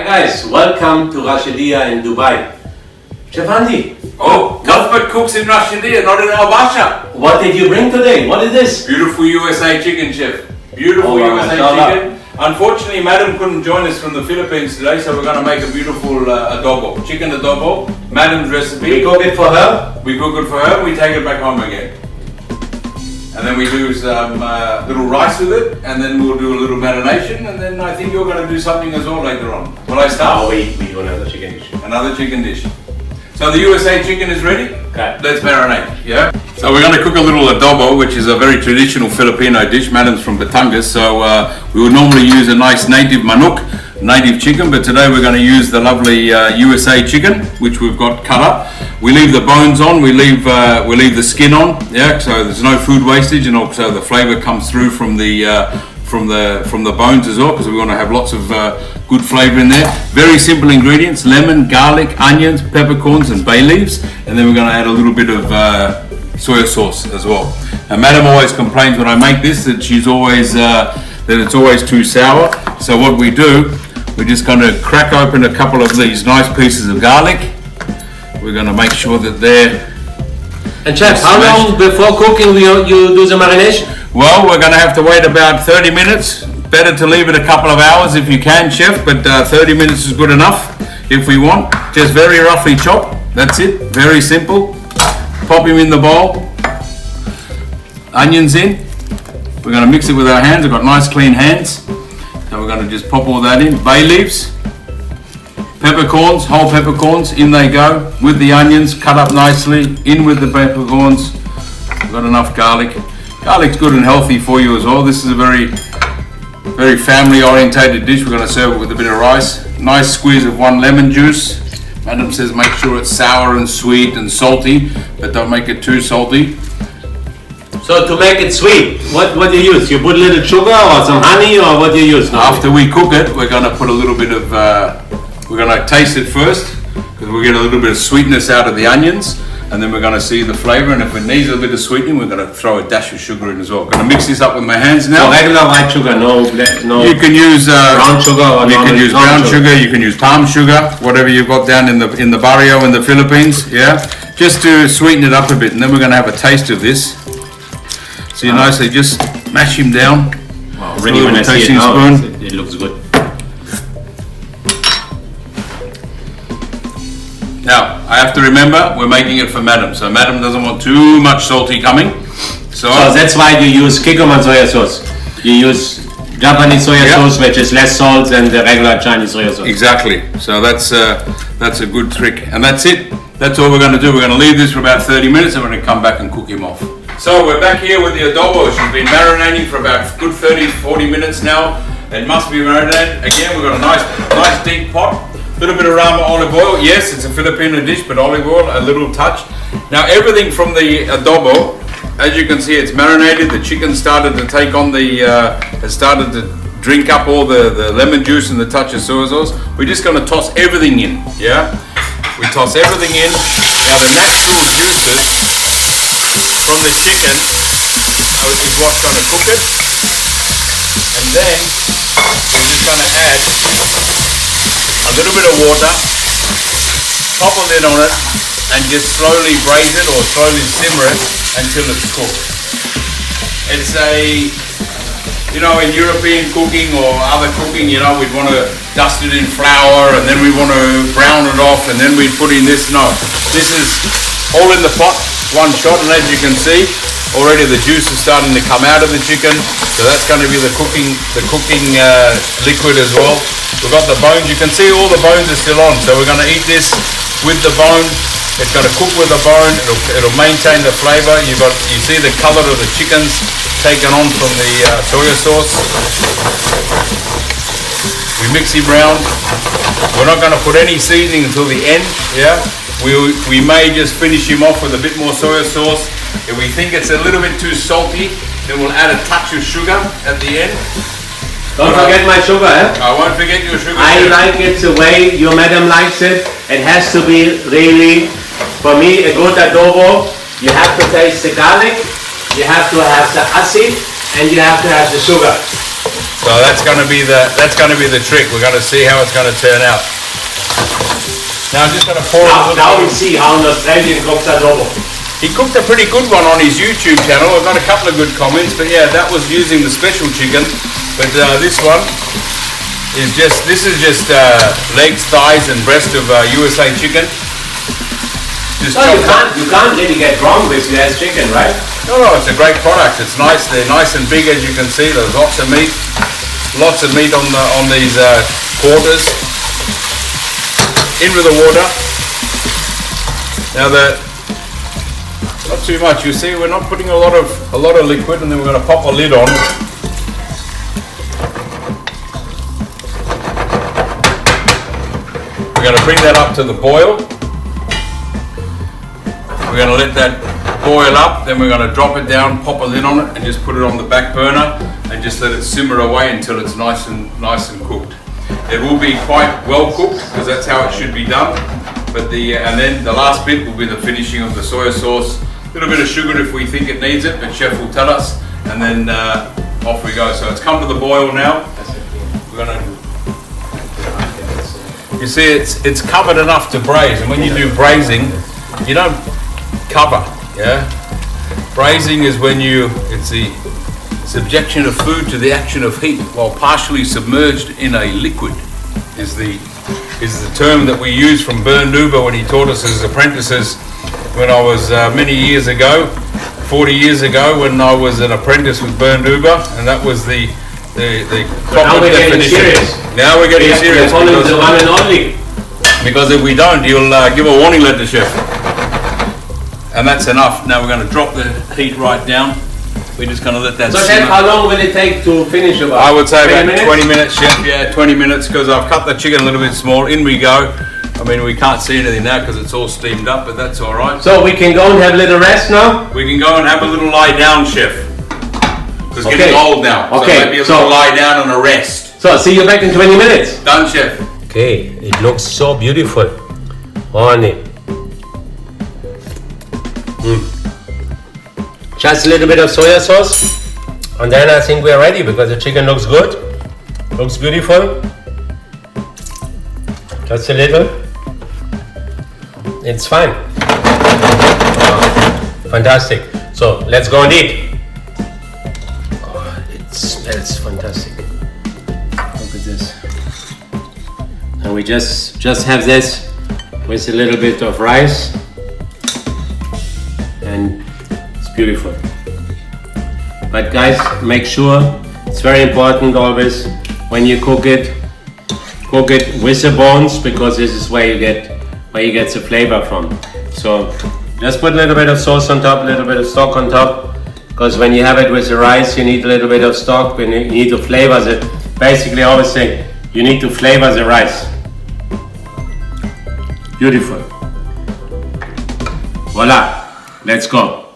guys, welcome to Rashidia in Dubai. Chef Andy. Oh, Cuthbert cooks in Rashidia, not in Al Basha. What did you bring today? What is this? Beautiful USA chicken, chef. Beautiful USA chicken. Unfortunately, Madam couldn't join us from the Philippines today, so we're going to make a beautiful adobo. Chicken adobo, Madam's recipe. We cook it for her? We cook it for her, we take it back home again. And then we do some little rice with it, and then we'll do a little marination, and then I think you're going to do something as well later on. Will I start? Oh, we do another chicken dish. Another chicken dish. So the USA chicken is ready? Okay. Let's marinate, yeah? So we're going to cook a little adobo, which is a very traditional Filipino dish. Madam's from Batangas, so we would normally use a nice native manok, native chicken, but today we're going to use the lovely USA chicken, which we've got cut up. We leave the bones on, we leave the skin on, yeah, so there's no food wastage, and also the flavour comes through from the bones as well, because we want to have lots of good flavour in there. Very simple ingredients: lemon, garlic, onions, peppercorns and bay leaves, and then we're going to add a little bit of soy sauce as well. And Madam always complains when I make this that it's always too sour. So what we do, we're just going to crack open a couple of these nice pieces of garlic. We're going to make sure that they're... And chef, how long before cooking you do the marination? Well, we're going to have to wait about 30 minutes. Better to leave it a couple of hours if you can, chef, but 30 minutes is good enough if we want. Just very roughly chop, that's it, very simple. Pop him in the bowl. Onions in. We're going to mix it with our hands. I've got nice clean hands. So we're going to just pop all that in. Bay leaves. Peppercorns, whole peppercorns, in they go with the onions, cut up nicely, in with the peppercorns. We've got enough garlic. Garlic's good and healthy for you as well. This is a very family orientated dish. We're going to serve it with a bit of rice. Nice squeeze of 1 lemon juice. Madam says make sure it's sour and sweet and salty, but don't make it too salty. So to make it sweet, what do you use? You put a little sugar or some honey, or what do you use? After we cook it, we're going to put a little bit of, we're going to taste it first, because we'll get a little bit of sweetness out of the onions, and then we're going to see the flavour, and if it needs a bit of sweetening, we're going to throw a dash of sugar in as well. Going to mix this up with my hands now. So regular white sugar, no. You can use brown sugar, or you can use brown sugar. You can use palm sugar, whatever you've got down in the barrio in the Philippines. Yeah, just to sweeten it up a bit, and then we're going to have a taste of this. So you nicely just mash him down. Wow, really, when I see it now, it looks good. Now, I have to remember, we're making it for Madam, so Madam doesn't want too much salty coming. So that's why you use Kikkoman soya sauce. You use Japanese soya sauce, which is less salt than the regular Chinese soya sauce. Exactly. So that's a good trick. And that's it. That's all we're going to do. We're going to leave this for about 30 minutes and we're going to come back and cook him off. So we're back here with the adobo. She's been marinating for about a good 30-40 minutes now. It must be marinated. Again, we've got a nice deep pot. A little bit of Rama olive oil. Yes, it's a Filipino dish, but olive oil, a little touch. Now everything from the adobo, as you can see, it's marinated. The chicken started to take on has started to drink up all the lemon juice and the touch of soy sauce. We're just going to toss everything in, yeah? We toss everything in. Now the natural juices from the chicken is what's going to cook it. And then we're just going to add a little bit of water, top a lid on it, and just slowly braise it or slowly simmer it until it's cooked. It's in European cooking or other cooking, we'd want to dust it in flour and then we want to brown it off and then we'd put in this. No, this is all in the pot, one shot, and as you can see, already the juice is starting to come out of the chicken, so that's going to be the cooking liquid as well. We've got the bones. You can see all the bones are still on, so we're going to eat this with the bone. It's going to cook with the bone. It'll maintain the flavour. You see the colour of the chicken's taken on from the soya sauce. We mix him round. We're not going to put any seasoning until the end. Yeah, we may just finish him off with a bit more soya sauce. If we think it's a little bit too salty, then we'll add a touch of sugar at the end. Don't forget my sugar, eh? I won't forget your sugar. I like it the way your madam likes it. It has to be really, for me, a good adobo. You have to taste the garlic, you have to have the acid, and you have to have the sugar. So that's going to be the trick. We're going to see how it's going to turn out. Now I'm just going to pour Now we see how an Australian cooks adobo. He cooked a pretty good one on his YouTube channel. I've got a couple of good comments, but yeah, that was using the special chicken. But this one is just legs, thighs, and breast of USA chicken. Just So you can't really get wrong with US chicken, right? No, it's a great product. It's nice. They're nice and big, as you can see. There's lots of meat on these quarters. In with the water. Now not too much. You see, we're not putting a lot of liquid, and then we're going to pop a lid on. We're going to bring that up to the boil. We're going to let that boil up, then we're going to drop it down, pop a lid on it, and just put it on the back burner and just let it simmer away until it's nice and cooked. It will be quite well cooked because that's how it should be done. But and then the last bit will be the finishing of the soy sauce. A little bit of sugar if we think it needs it, but chef will tell us, and then off we go. So it's come to the boil now. We're going to. You see, it's covered enough to braise, and when you do braising, you don't cover, yeah? Braising is when it's the subjection of food to the action of heat while partially submerged in a liquid is the term that we use from Bernd Uber when he taught us as apprentices when I was many years ago, 40 years ago, when I was an apprentice with Bernd Uber, and that was the proper definition. Now we're getting serious. The one and only. Because if we don't, you'll give a warning letter, chef. And that's enough. Now we're going to drop the heat right down. We're just going to let that So simmer. chef, how long will it take to finish about? I would say about 20 20 minutes, chef. Yeah, 20 minutes, because I've cut the chicken a little bit small. In we go. I mean, we can't see anything now because it's all steamed up, but that's all right. So we can go and have a little rest now? We can go and have a little lie down, chef. Because it's getting old now. Okay. So maybe a little lie down and a rest. So see you back in 20 minutes. Done, chef. Okay, it looks so beautiful on it. Just a little bit of soya sauce, and then I think we're ready because the chicken looks good, looks beautiful. Just a little. It's fine. Fantastic. So let's go and eat. Oh, it smells fantastic. Look at this. And we just have this with a little bit of rice, and it's beautiful. But guys, make sure, it's very important always when you cook it with the bones, because this is where you get the flavor from. So just put a little bit of sauce on top, a little bit of stock on top, because when you have it with the rice, you need a little bit of stock. When you need to flavor it, basically I always say you need to flavor the rice. Beautiful. Voila, let's go.